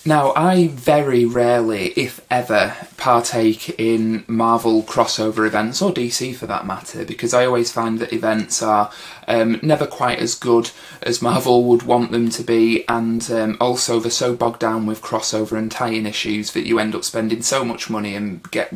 Now, I very rarely, if ever, partake in Marvel crossover events, or DC for that matter, because I always find that events are never quite as good as Marvel would want them to be, and also they're so bogged down with crossover and tie-in issues that you end up spending so much money and get,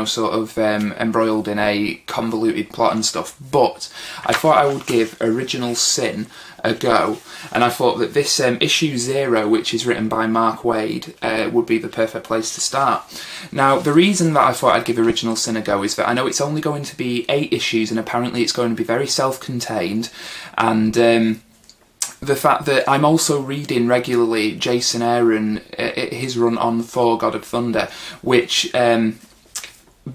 sort of embroiled in a convoluted plot and stuff. But I thought I would give Original Sin a go, and I thought that this issue 0, which is written by Mark Waid, would be the perfect place to start. Now, the reason that I thought I'd give Original Sin a go is that I know it's only going to be 8 issues, and apparently it's going to be very self-contained, and the fact that I'm also reading regularly Jason Aaron, his run on Thor God of Thunder, which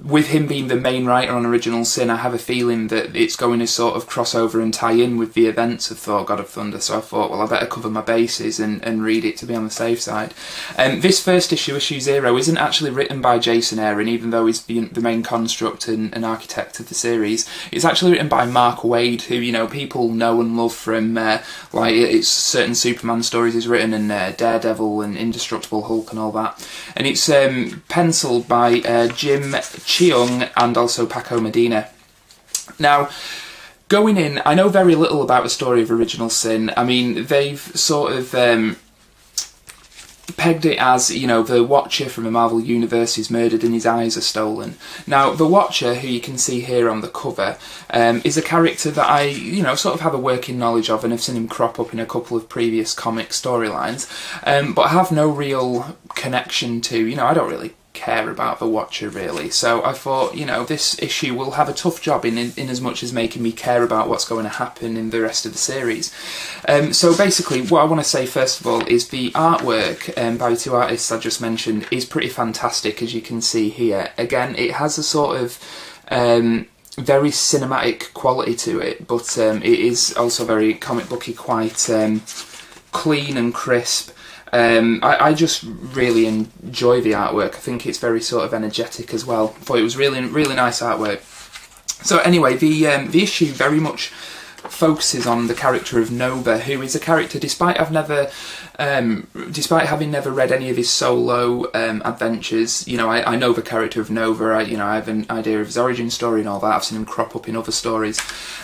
with him being the main writer on Original Sin, I have a feeling that it's going to sort of cross over and tie in with the events of Thor God of Thunder, so I thought, well, I better cover my bases and read it to be on the safe side. This first issue, issue 0, isn't actually written by Jason Aaron, even though he's the main construct and architect of the series. It's actually written by Mark Waid, who, people know and love from, it's certain Superman stories he's written, and Daredevil and Indestructible Hulk and all that. And it's penciled by Jim Cheung and also Paco Medina. Now, going in, I know very little about the story of Original Sin. I mean, they've sort of pegged it as, the Watcher from the Marvel Universe is murdered and his eyes are stolen. Now, the Watcher, who you can see here on the cover, is a character that I, sort of have a working knowledge of, and have seen him crop up in a couple of previous comic storylines, but I have no real connection to, I don't really care about the Watcher really, so I thought, this issue will have a tough job in as much as making me care about what's going to happen in the rest of the series. So basically, what I want to say first of all is the artwork by the 2 artists I just mentioned is pretty fantastic, as you can see here. Again, it has a sort of very cinematic quality to it, but it is also very comic booky, quite clean and crisp. I just really enjoy the artwork. I think it's very sort of energetic as well. I thought it was really nice artwork. So anyway, the issue very much focuses on the character of Nova, who is a character, despite having never read any of his solo adventures. I know the character of Nova. I have an idea of his origin story and all that. I've seen him crop up in other stories,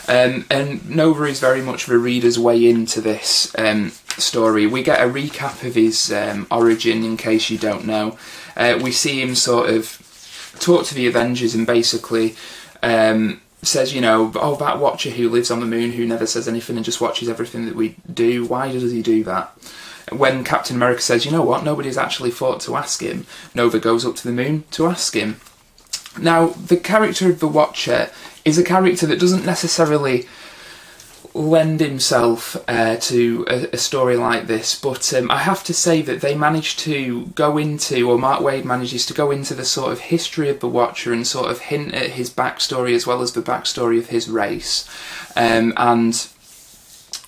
and Nova is very much the reader's way into this story. We get a recap of his origin, in case you don't know. We see him sort of talk to the Avengers and basically says, oh, that Watcher who lives on the moon, who never says anything and just watches everything that we do, why does he do that? When Captain America says, you know what, nobody's actually thought to ask him, Nova goes up to the moon to ask him. Now, the character of the Watcher is a character that doesn't necessarily lend himself to a story like this, but I have to say that they managed to go into, or Mark Waid manages to go into the sort of history of the Watcher and sort of hint at his backstory as well as the backstory of his race, and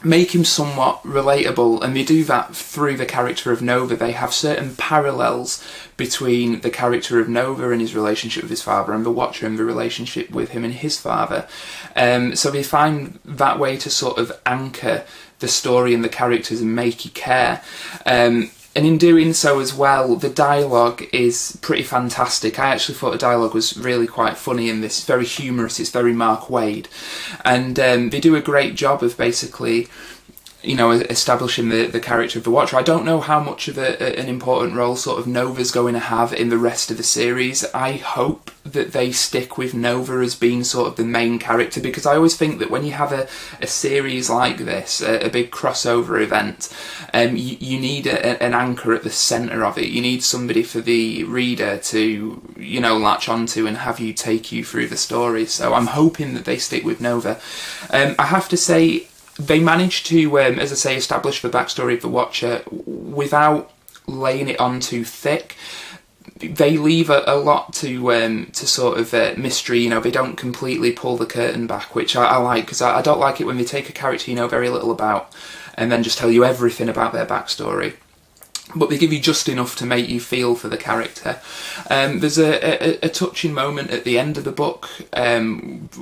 make him somewhat relatable, and they do that through the character of Nova. They have certain parallels between the character of Nova and his relationship with his father, and the Watcher and the relationship with him and his father. So they find that way to sort of anchor the story and the characters and make you care. And in doing so as well, the dialogue is pretty fantastic. I actually thought the dialogue was really quite funny in this. It's very humorous, it's very Mark Waid. And they do a great job of basically, establishing the character of the Watcher. I don't know how much of an important role sort of Nova's going to have in the rest of the series. I hope that they stick with Nova as being sort of the main character, because I always think that when you have a series like this, a big crossover event, you need an anchor at the centre of it. You need somebody for the reader to, latch onto and have you take you through the story. So I'm hoping that they stick with Nova. I have to say, they managed to, as I say, establish the backstory of the Watcher without laying it on too thick. They leave a lot to sort of mystery. They don't completely pull the curtain back, which I like, because I don't like it when they take a character you know very little about and then just tell you everything about their backstory. but they give you just enough to make you feel for the character. There's a touching moment at the end of the book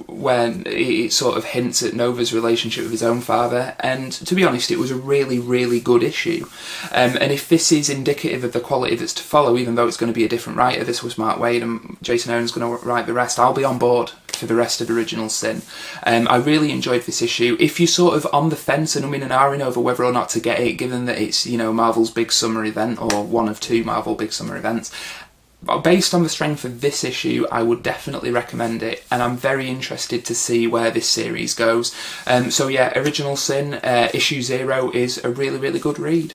when it sort of hints at Nova's relationship with his own father, and to be honest, it was a really, really good issue. And if this is indicative of the quality that's to follow, even though it's going to be a different writer, this was Mark Waid and Jason Aaron's going to write the rest, I'll be on board for the rest of Original Sin. I really enjoyed this issue. If you're sort of on the fence and umming and ahhing over whether or not to get it, given that it's, you know, Marvel's big summer event, or one of two Marvel big summer events, based on the strength of this issue, I would definitely recommend it, and I'm very interested to see where this series goes. So yeah, Original Sin, issue 0 is a really, really good read.